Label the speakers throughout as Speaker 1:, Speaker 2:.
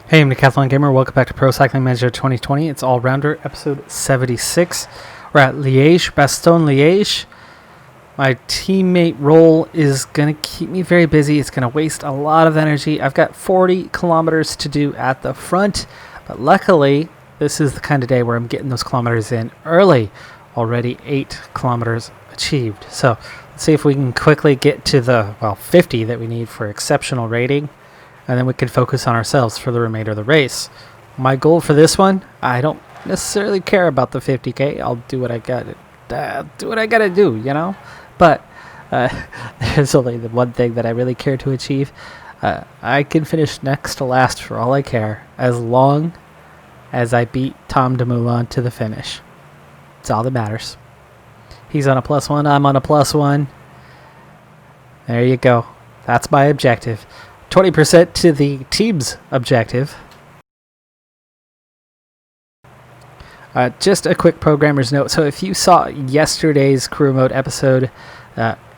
Speaker 1: Hey, I'm Decathlon Gamer. Welcome back to Pro Cycling Manager 2020. It's All Rounder, episode 76. We're at Liège, Bastogne-Liège. My teammate role is going to keep me very busy. It's going to waste a lot of energy. I've got 40 kilometers to do at the front, but luckily, this is the kind of day where I'm getting those kilometers in early. Already 8 kilometers achieved. So let's see if we can quickly get to the, 50 that we need for exceptional rating. And then we can focus on ourselves for the remainder of the race. My goal for this one, I don't necessarily care about the 50K. I'll do what I gotta do, you know? But there's only the one thing that I really care to achieve. I can finish next to last for all I care, as long as I beat Tom Dumoulin to the finish. It's all that matters. He's on a +1, I'm on a +1. There you go. That's my objective. 20% to the team's objective. Just a quick programmer's note. So if you saw yesterday's Career Mode episode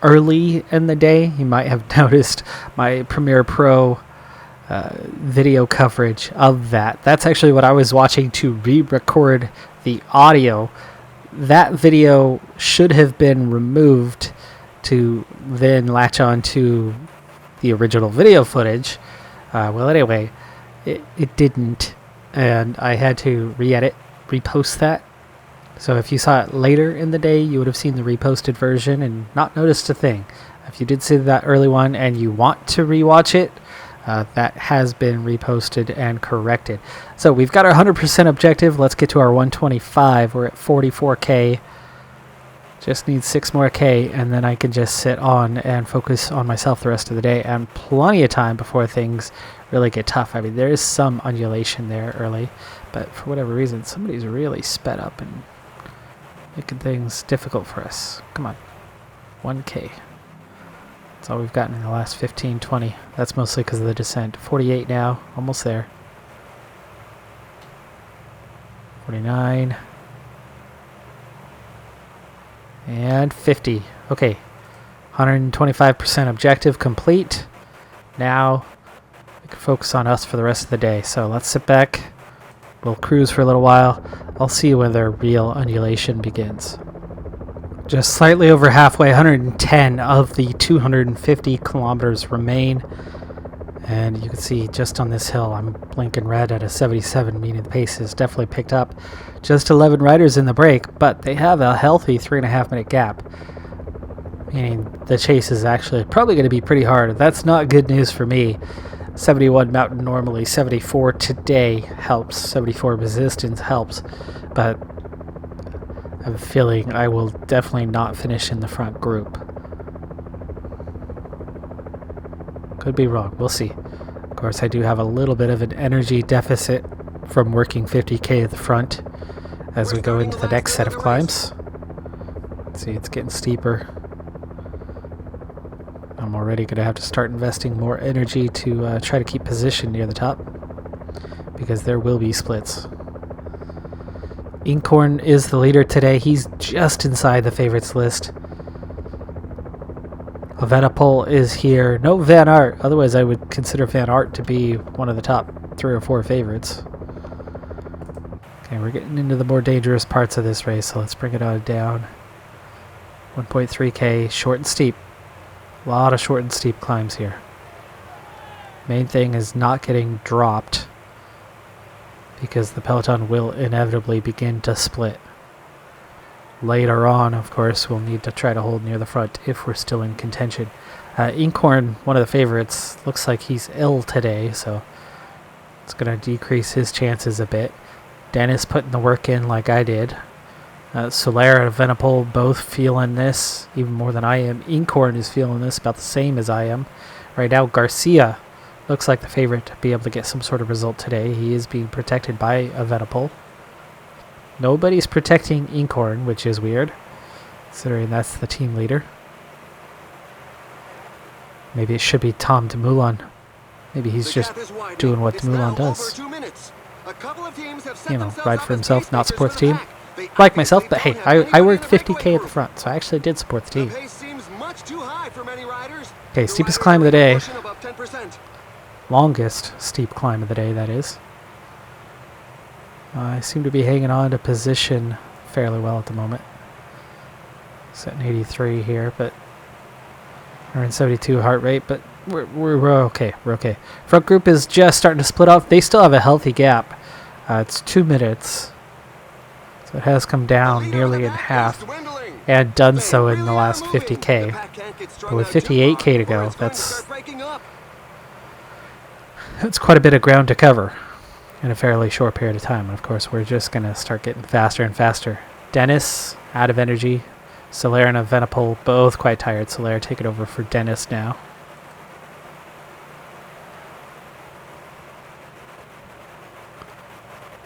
Speaker 1: early in the day, you might have noticed my Premiere Pro video coverage of that. That's actually what I was watching to re-record the audio. That video should have been removed to then latch on to the original video footage. Anyway, it didn't, and I had to re-edit, repost that. So if you saw it later in the day, you would have seen the reposted version and not noticed a thing. If you did see that early one and you want to rewatch it, that has been reposted and corrected. So we've got our 100% objective. Let's get to our 125. We're at 44K. Just need 6 more K, and then I can just sit on and focus on myself the rest of the day, and plenty of time before things really get tough. I mean, there is some undulation there early, but for whatever reason, somebody's really sped up and making things difficult for us. Come on. 1K. That's all we've gotten in the last 15, 20. That's mostly because of the descent. 48 now. Almost there. 49. And 50. Okay. 125% objective complete. Now we can focus on us for the rest of the day. So let's sit back. We'll cruise for a little while. I'll see when the real undulation begins. Just slightly over halfway, 110 of the 250 kilometers remain. And you can see just on this hill, I'm blinking red at a 77, meaning the pace has definitely picked up. Just 11 riders in the break, but they have a healthy 3.5 minute gap. Meaning the chase is actually probably going to be pretty hard. That's not good news for me. 71 mountain normally, 74 today helps. 74 resistance helps. But I have a feeling I will definitely not finish in the front group. Could be wrong. We'll see. Of course, I do have a little bit of an energy deficit from working 50K at the front as we go into the next set of climbs. Let's see, it's getting steeper. I'm already going to have to start investing more energy to try to keep position near the top, because there will be splits. Inkhorn is the leader today. He's just inside the favorites list. Evenepoel is here. No Van Aert. Otherwise, I would consider Van Aert to be one of the top 3 or 4 favorites. Okay, we're getting into the more dangerous parts of this race, so let's bring it on down. 1.3K, short and steep. A lot of short and steep climbs here. Main thing is not getting dropped, because the peloton will inevitably begin to split. Later on, of course, we'll need to try to hold near the front if we're still in contention. Inkhorn, one of the favorites, looks like he's ill today, so it's going to decrease his chances a bit. Dennis putting the work in like I did. Soler and Evenepoel both feeling this even more than I am. Inkhorn is feeling this about the same as I am. Right now, Garcia looks like the favorite to be able to get some sort of result today. He is being protected by Evenepoel. Nobody's protecting Inkhorn, which is weird, considering that's the team leader. Maybe it should be Tom Dumoulin. Maybe he's just doing what Dumoulin does. You know, ride for himself, not support the team. Like myself, but hey, I worked 50K at the front, so I actually did support the team. Okay, steepest climb of the day. Longest steep climb of the day, that is. I seem to be hanging on to position fairly well at the moment. Setting 83 here, but 172 heart rate, but we're okay. We're okay. Front group is just starting to split off. They still have a healthy gap. It's 2 minutes, so it has come down nearly in half, and done so in the last 50k. But with 58k to go, that's quite a bit of ground to cover in a fairly short period of time. And of course, we're just going to start getting faster and faster. Dennis, out of energy. Soler and Evenepoel, both quite tired. Soler taking over for Dennis now.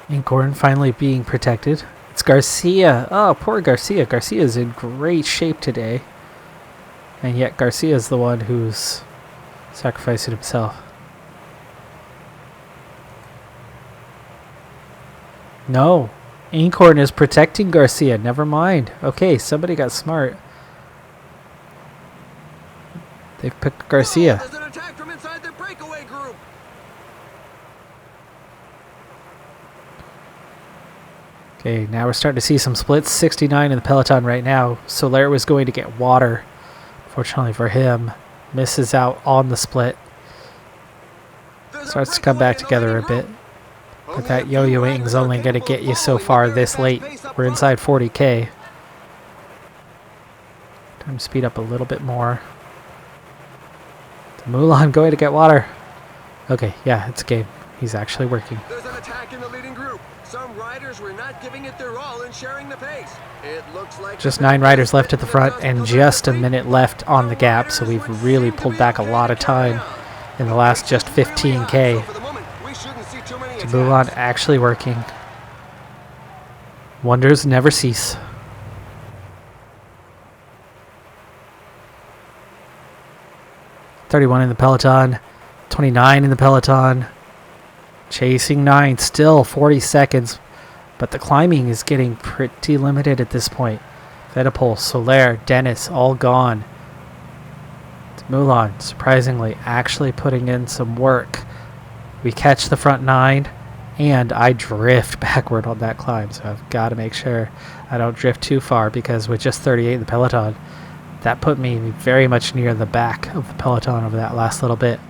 Speaker 1: Inkhorn finally being protected. It's Garcia. Oh, poor Garcia. Garcia's in great shape today. And yet Garcia's the one who's sacrificing himself. No, Inkhorn is protecting Garcia. Never mind. Okay, somebody got smart. They've picked Garcia.
Speaker 2: There's an attack from inside the breakaway group.
Speaker 1: Okay, now we're starting to see some splits. 69 in the peloton right now. Soler was going to get water. Fortunately for him, misses out on the split. Starts to come back together a bit. But that yo-yoing is only going to get you so far this late. We're inside 40k. Time to speed up a little bit more. Mulan going to get water. Okay, yeah, it's a game. He's actually working.
Speaker 2: There's an attack in the leading group. Some riders were not giving it their all and sharing the pace. It looks like
Speaker 1: just 9 riders left at the front and just a minute left on the gap, so we've really pulled back a lot of time in the last just 15k. Mulan actually working. Wonders never cease. .31 in the peloton, 29 in the peloton, chasing 9, still 40 seconds, but the climbing is getting pretty limited at this point. Evenepoel, Soler, Dennis, all gone. Mulan, surprisingly, actually putting in some work. We catch the front 9, and I drift backward on that climb, so I've got to make sure I don't drift too far, because with just 38 in the peloton, that put me very much near the back of the peloton over that last little bit.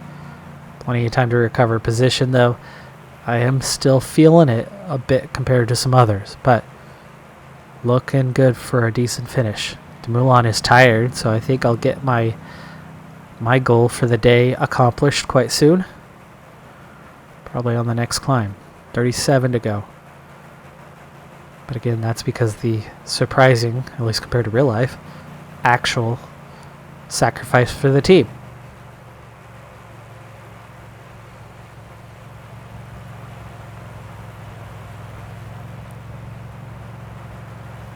Speaker 1: Plenty of time to recover position, though. I am still feeling it a bit compared to some others, but looking good for a decent finish. Mulan is tired, so I think I'll get my goal for the day accomplished quite soon. Probably on the next climb. 37 to go. But again, that's because the surprising, at least compared to real life, actual sacrifice for the team.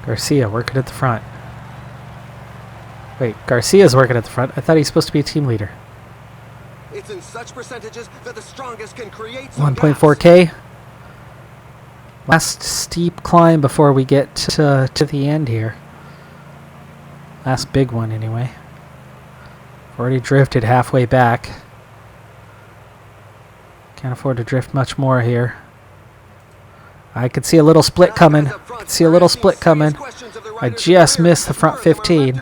Speaker 1: Garcia working at the front. Wait, Garcia's working at the front. I thought he's supposed to be a team leader.
Speaker 2: It's in such percentages that the strongest can create
Speaker 1: 1.4k. Last steep climb before we get to the end here. Last big one, anyway. Already drifted halfway back. Can't afford to drift much more here. I could see a little split coming. I just missed the front 15.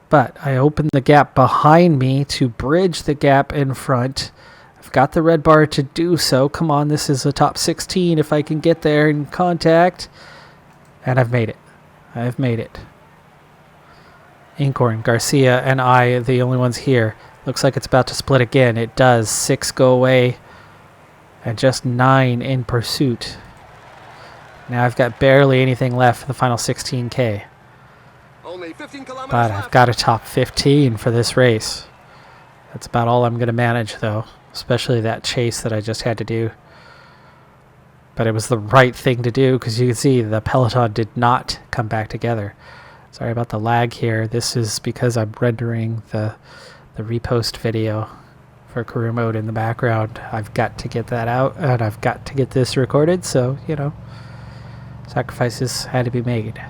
Speaker 1: But I opened the gap behind me to bridge the gap in front. I've got the red bar to do so. Come on, this is a top 16 if I can get there in contact. And I've made it. I've made it. Inkhorn, Garcia, and I are the only ones here. Looks like it's about to split again. It does. 6 go away. And just 9 in pursuit. Now I've got barely anything left for the final 16k.
Speaker 2: Only 15 kilometers
Speaker 1: But
Speaker 2: left.
Speaker 1: I've got a top 15 for this race. That's about all I'm going to manage, though. Especially that chase that I just had to do. But it was the right thing to do, because you can see the peloton did not come back together. Sorry about the lag here. This is because I'm rendering the repost video for career mode in the background. I've got to get that out, and I've got to get this recorded, so, you know, sacrifices had to be made.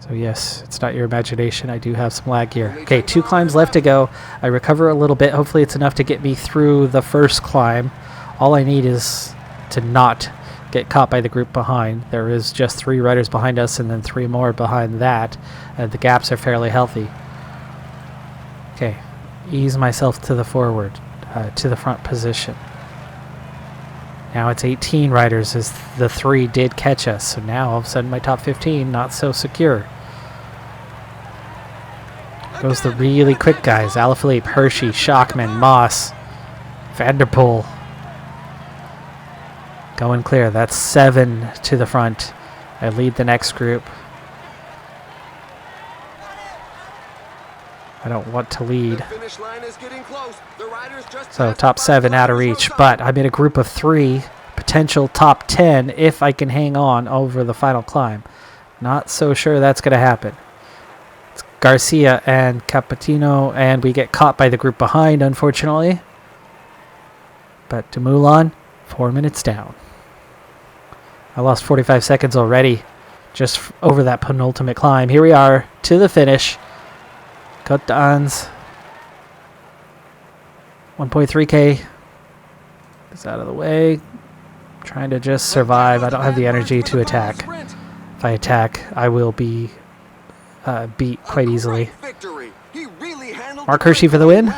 Speaker 1: So So yes, it's not your imagination. I do have some lag here. Okay, 2 climbs left to go. I recover a little bit. Hopefully it's enough to get me through the first climb. All I need is to not get caught by the group behind. There is just 3 riders behind us and then 3 more behind that. The gaps are fairly healthy. Okay, ease myself to the forward, to the front position. Now it's 18 riders as the 3 did catch us. So now all of a sudden my top 15 not so secure. Goes the really quick guys. Alaphilippe, Hershey, Shockman, Moss, Vanderpool. Going clear. That's 7 to the front. I lead the next group. I don't want to lead. So top 7 out of reach, but I'm in a group of 3, potential top 10 if I can hang on over the final climb. Not so sure that's going to happen. It's Garcia and Capitino, and we get caught by the group behind, unfortunately. But Dumoulin, 4 minutes down. I lost 45 seconds already just over that penultimate climb. Here we are to the finish. Côte d'Ans. 1.3k is out of the way. Trying to just survive. I don't have the energy to attack. If I attack, I will be beat quite easily. Mark Hershey for the win.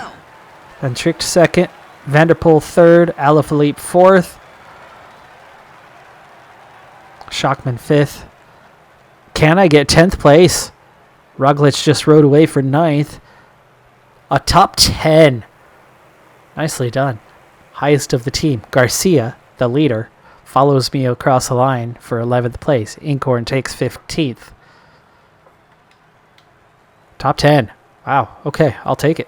Speaker 1: Then Tricked second. Vanderpool third. Alaphilippe fourth. Shockman fifth. Can I get 10th place? Roglic just rode away for 9th. A top 10. Nicely done. Highest of the team. Garcia, the leader, follows me across the line for 11th place. Inkhorn takes 15th. Top 10. Wow. Okay, I'll take it.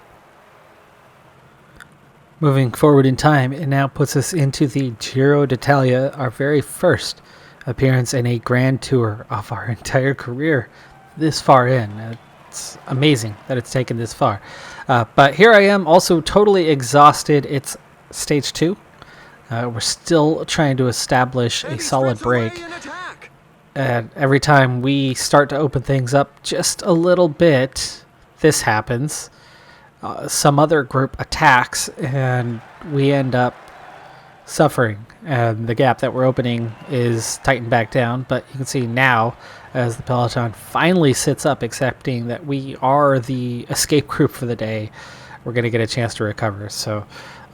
Speaker 1: Moving forward in time, it now puts us into the Giro d'Italia, our very first appearance in a Grand Tour of our entire career. This far in. It's amazing that it's taken this far. But here I am, also totally exhausted. It's stage 2. We're still trying to establish a solid break. And every time we start to open things up just a little bit, this happens. Some other group attacks, and we end up suffering. And the gap that we're opening is tightened back down. But you can see now, as the peloton finally sits up, accepting that we are the escape group for the day, we're going to get a chance to recover. So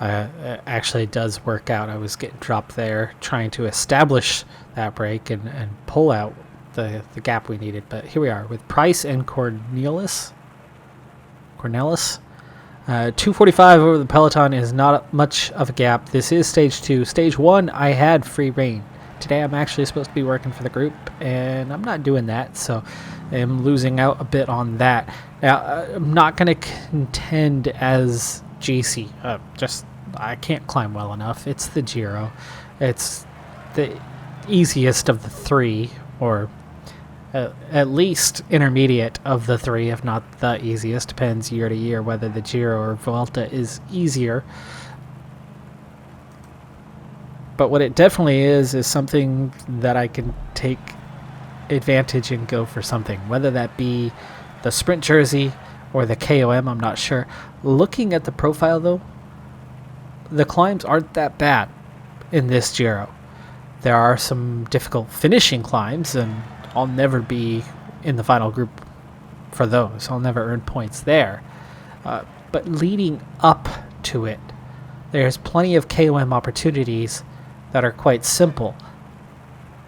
Speaker 1: it actually does work out. I was getting dropped there trying to establish that break and pull out the gap we needed. But here we are with Price and Cornelis. 2:45 over the peloton is not much of a gap. This is stage 2. Stage 1, I had free reign. Today I'm actually supposed to be working for the group, and I'm not doing that, so I'm losing out a bit on that. Now, I'm not going to contend as GC. I can't climb well enough. It's the Giro. It's the easiest of the 3, or at least intermediate of the 3, if not the easiest. Depends year to year whether the Giro or Vuelta is easier. But what it definitely is something that I can take advantage and go for something, whether that be the sprint jersey or the KOM, I'm not sure. Looking at the profile though, the climbs aren't that bad in this Giro. There are some difficult finishing climbs, and I'll never be in the final group for those. I'll never earn points there. But leading up to it, there's plenty of KOM opportunities that are quite simple.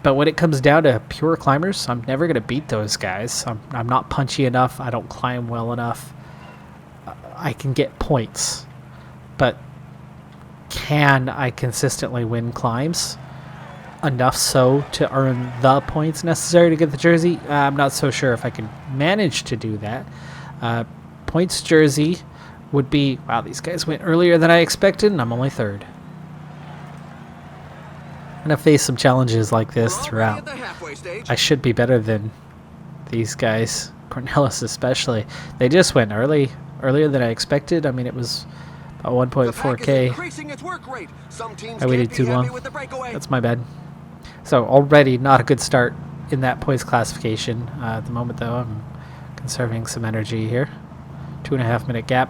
Speaker 1: But when it comes down to pure climbers, I'm never going to beat those guys. I'm not punchy enough. I don't climb well enough. I can get points. But can I consistently win climbs? Enough so to earn the points necessary to get the jersey? I'm not so sure if I can manage to do that. Points jersey would be, wow, these guys went earlier than I expected, and I'm only 3rd. I'm going to face some challenges like this throughout. I should be better than these guys, Cornelis especially. They just went earlier than I expected. I mean, it was about 1.4k. I waited too long. That's my bad. So already not a good start in that points classification. At the moment, though, I'm conserving some energy here. 2.5 minute gap.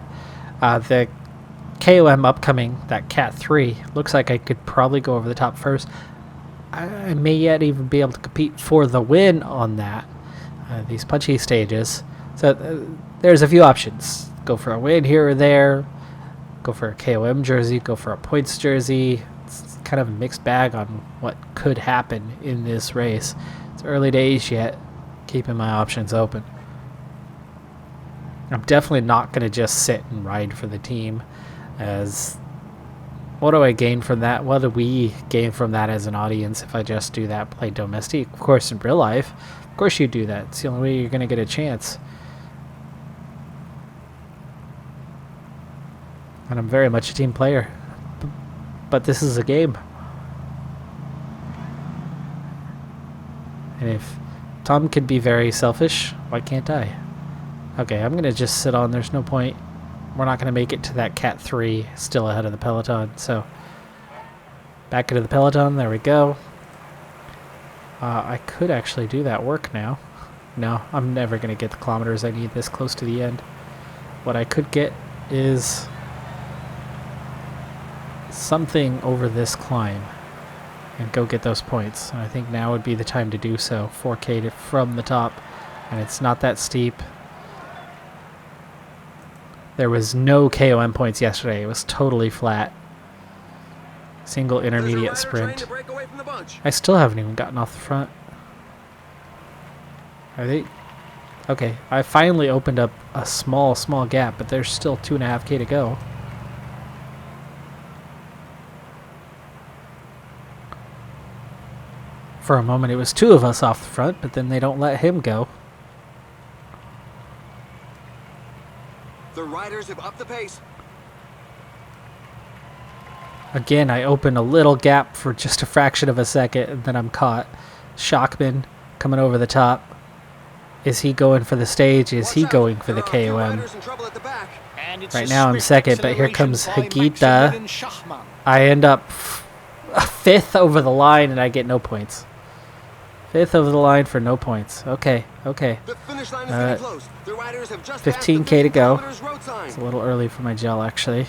Speaker 1: The KOM upcoming, that Cat 3, looks like I could probably go over the top first. I may yet even be able to compete for the win on that. These punchy stages. So there's a few options. Go for a win here or there. Go for a KOM jersey. Go for a points jersey. It's kind of a mixed bag on what could happen in this race. It's early days yet. Keeping my options open. I'm definitely not going to just sit and ride for the team, as what do I gain from that? What do we gain from that as an audience if I just do that, play domestique? Of course, in real life, of course you do that. It's the only way you're going to get a chance. And I'm very much a team player. But this is a game. And if Tom can be very selfish, why can't I? Okay, I'm going to just sit on. There's no point. We're not going to make it to that Cat 3, still ahead of the peloton. So, back into the peloton. There we go. I could actually do that work now. No, I'm never going to get the kilometers I need this close to the end. What I could get is something over this climb and go get those points. And I think now would be the time to do so. 4K from the top, and it's not that steep. There was no KOM points yesterday. It was totally flat. Single intermediate sprint. I still haven't even gotten off the front. Are they? Okay, I finally opened up a small gap, but there's still 2.5K to go. For a moment, it was two of us off the front, but then they don't let him go.
Speaker 2: The riders have upped the pace.
Speaker 1: Again, I opened a little gap for just a fraction of a second, and then I'm caught. Shockman coming over the top. Is he going for the stage? Is he going for the KOM? Right now I'm second, but here comes Hagita. I end up fifth over the line, and I get no points. Fifth over the line for no points. Okay. 15K to go. It's a little early for my gel, actually.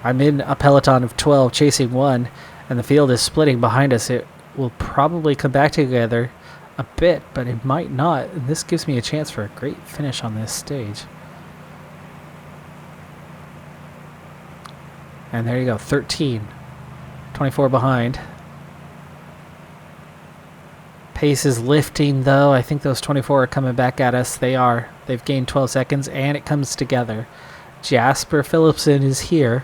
Speaker 1: I'm in a peloton of 12 chasing one, and the field is splitting behind us. It will probably come back together a bit, but it might not. And this gives me a chance for a great finish on this stage. And there you go, 13. 24 behind. Pace is lifting, though. I think those 24 are coming back at us. They are. They've gained 12 seconds, and it comes together. Jasper Philipsen is here.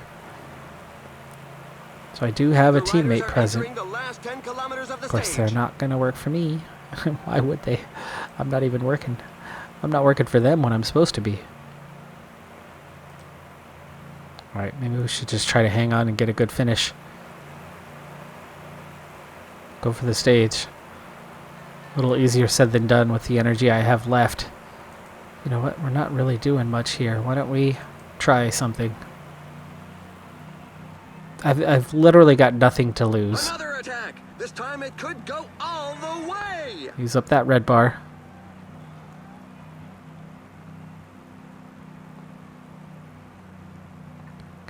Speaker 1: So I do have a teammate present. Of course, they're not going to work for me. Why would they? I'm not even working. I'm not working for them when I'm supposed to be. Alright, maybe we should just try to hang on and get a good finish. Go for the stage. A little easier said than done with the energy I have left. You know what? We're not really doing much here. Why don't we try something? I've literally got nothing to lose.
Speaker 2: Another attack. This time it could go all the way.
Speaker 1: Use up that red bar.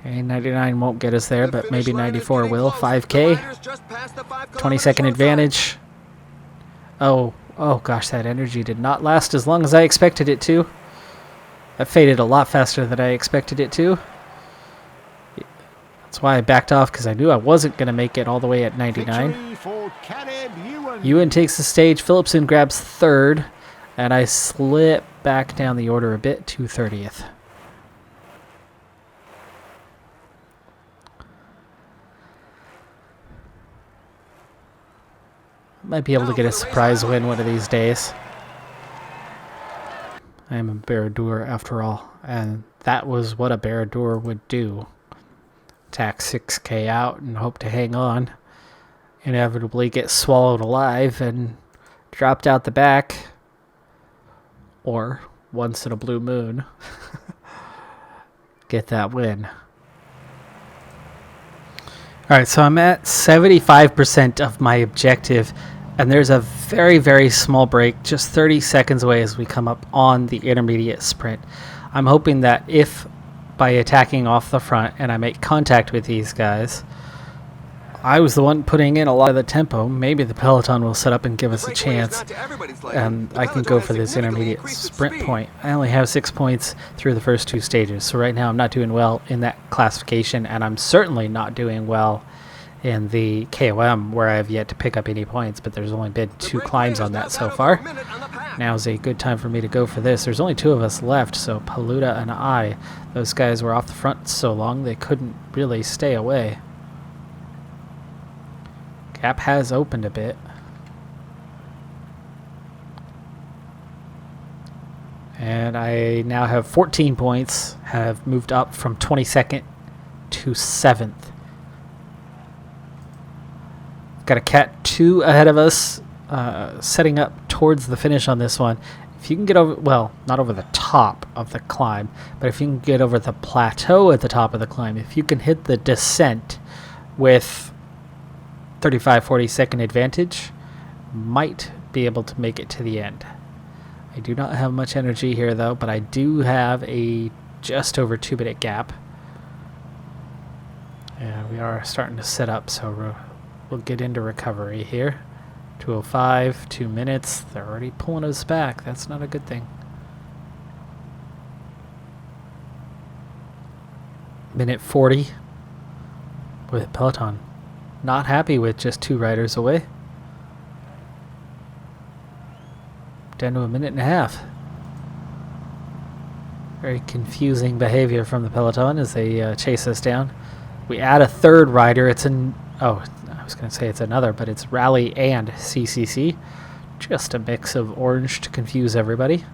Speaker 1: Okay, 99 won't get us there, but maybe 94 will. 5K. 20-second advantage. Oh gosh, that energy did not last as long as I expected it to. That faded a lot faster than I expected it to. That's why I backed off, because I knew I wasn't going to make it all the way at 99. Ewan takes the stage. Philipsen grabs third, and I slip back down the order a bit to 30th. Might be able to get a surprise win one of these days. I am a Baradur after all, and that was what a Baradur would do. Attack 6K out and hope to hang on. Inevitably get swallowed alive and dropped out the back. Or, once in a blue moon, get that win. Alright, so I'm at 75% of my objective And there's a very, very small break, just 30 seconds away as we come up on the intermediate sprint. I'm hoping that if by attacking off the front and I make contact with these guys, I was the one putting in a lot of the tempo, maybe the peloton will set up and give us a chance, and I can go for this intermediate sprint point. I only have 6 points through the first 2 stages, so right now I'm not doing well in that classification, and I'm certainly not doing well in the KOM, where I have yet to pick up any points, but there's only been 2 climbs on that so far. Now's a good time for me to go for this. There's only 2 of us left, so Paluda and I, those guys were off the front so long they couldn't really stay away. Gap has opened a bit. And I now have 14 points, have moved up from 22nd to 7th. Got a Cat 2 ahead of us, setting up towards the finish on this one. If you can get over, well, not over the top of the climb, but if you can get over the plateau at the top of the climb, if you can hit the descent with 35-40 second advantage, might be able to make it to the end. I do not have much energy here though, but I do have a just over 2-minute gap. And we are starting to set up, so we'll get into recovery here. 2:05, 2 minutes. They're already pulling us back. That's not a good thing. Minute 40 with peloton. Not happy with just 2 riders away. Down to a minute and a half. Very confusing behavior from the peloton as they chase us down. We add a 3rd rider. It's an I was going to say it's another, but it's Rally and CCC. Just a mix of orange to confuse everybody.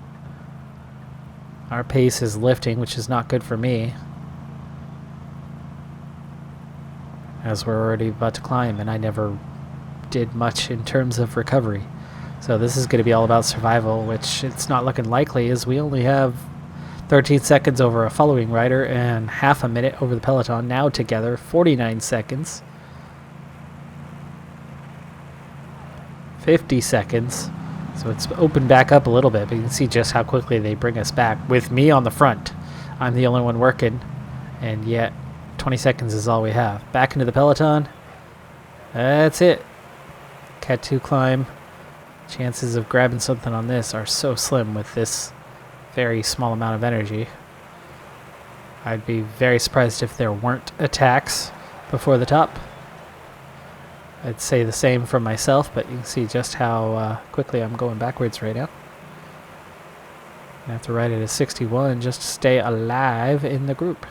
Speaker 1: Our pace is lifting, which is not good for me, as we're already about to climb, and I never did much in terms of recovery. So this is going to be all about survival, which it's not looking likely, as we only have 13 seconds over a following rider and half a minute over the peloton. Now together, 49 seconds. 50 seconds. So it's opened back up a little bit, but you can see just how quickly they bring us back with me on the front. I'm the only one working, and yet 20 seconds is all we have. Back into the peloton. That's it. Cat 2 climb. Chances of grabbing something on this are so slim with this very small amount of energy. I'd be very surprised if there weren't attacks before the top. I'd say the same for myself, but you can see just how quickly I'm going backwards right now. I have to ride it at 61 just to stay alive in the group.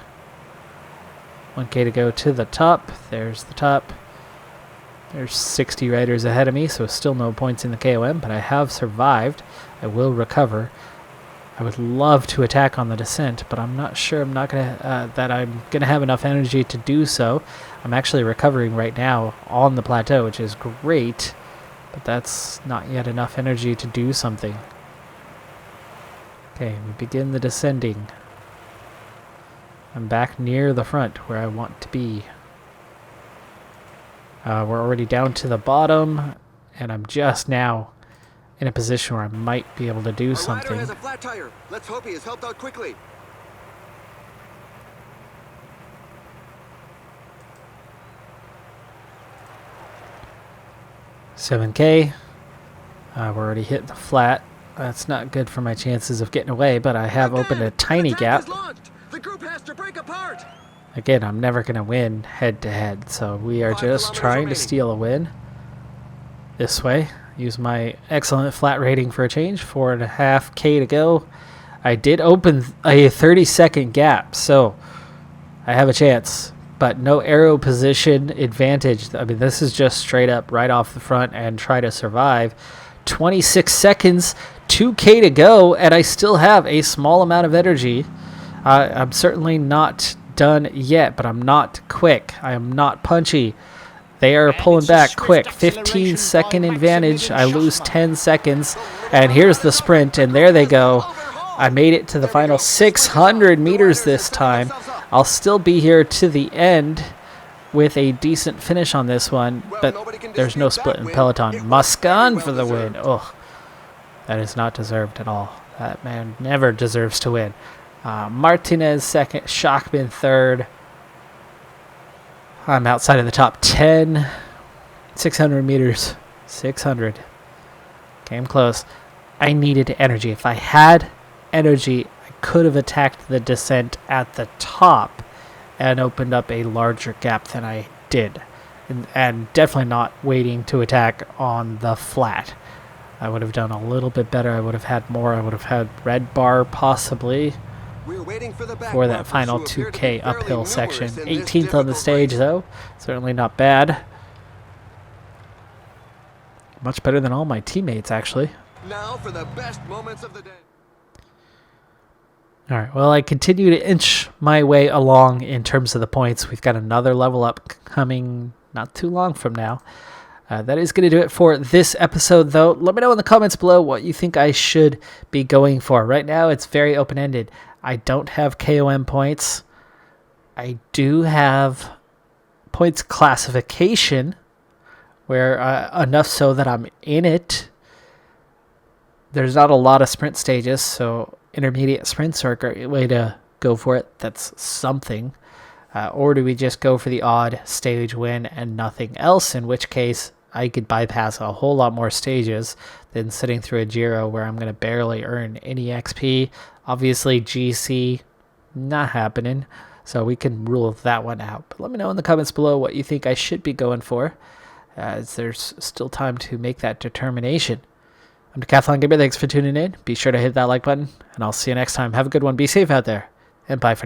Speaker 1: 1K to go to the top. There's the top. There's 60 riders ahead of me, so still no points in the KOM, but I have survived. I will recover. I would love to attack on the descent, but I'm not sure that I'm gonna have enough energy to do so. I'm actually recovering right now on the plateau, which is great, but that's not yet enough energy to do something. Okay, we begin the descending. I'm back near the front where I want to be. We're already down to the bottom, and I'm just now in a position where I might be able to do something.
Speaker 2: Rider has a flat tire. Let's hope he is helped out quickly.
Speaker 1: $7K. We're already hitting the flat. That's not good for my chances of getting away, but I have opened a tiny gap.
Speaker 2: The group has to break apart.
Speaker 1: Again, I'm never going to win head-to-head, so we are just trying to steal a win this way. Use my excellent flat rating for a change. 4.5K to go. I did open a 30-second gap, so I have a chance, but no arrow position advantage. I mean, this is just straight up right off the front and try to survive. 26 seconds, 2K to go, and I still have a small amount of energy. I'm certainly not done yet, but I'm not quick. I am not punchy. They are pulling back quick. 15-second advantage. I lose 10 seconds. And here's the sprint, and there they go. I made it to the final 600 meters this time. I'll still be here to the end with a decent finish on this one, but There's no split in peloton. Muscan for the win. Ugh, that is not deserved at all. That man never deserves to win. Martinez second, Shockman third. I'm outside of the top 10. 600 meters. 600. Came close. I needed energy. If I had energy, I could have attacked the descent at the top and opened up a larger gap than I did. And definitely not waiting to attack on the flat. I would have done a little bit better. I would have had more. I would have had red bar possibly for that final 2K uphill section. 18th on the stage, though. Certainly not bad. Much better than all my teammates, actually.
Speaker 2: Now for the best moments of the day.
Speaker 1: All right, well, I continue to inch my way along in terms of the points. We've got another level up coming not too long from now. That is going to do it for this episode, though. Let me know in the comments below what you think I should be going for. Right now, it's very open-ended. I don't have KOM points. I do have points classification, where enough so that I'm in it. There's not a lot of sprint stages, so intermediate sprints are a great way to go for it. That's something. Or do we just go for the odd stage win and nothing else, in which case I could bypass a whole lot more stages than sitting through a Giro where I'm going to barely earn any XP. Obviously, GC, not happening, so we can rule that one out. But let me know in the comments below what you think I should be going for, as there's still time to make that determination. I'm Decathlon Gamer. Thanks for tuning in. Be sure to hit that like button, and I'll see you next time. Have a good one. Be safe out there, and bye for now.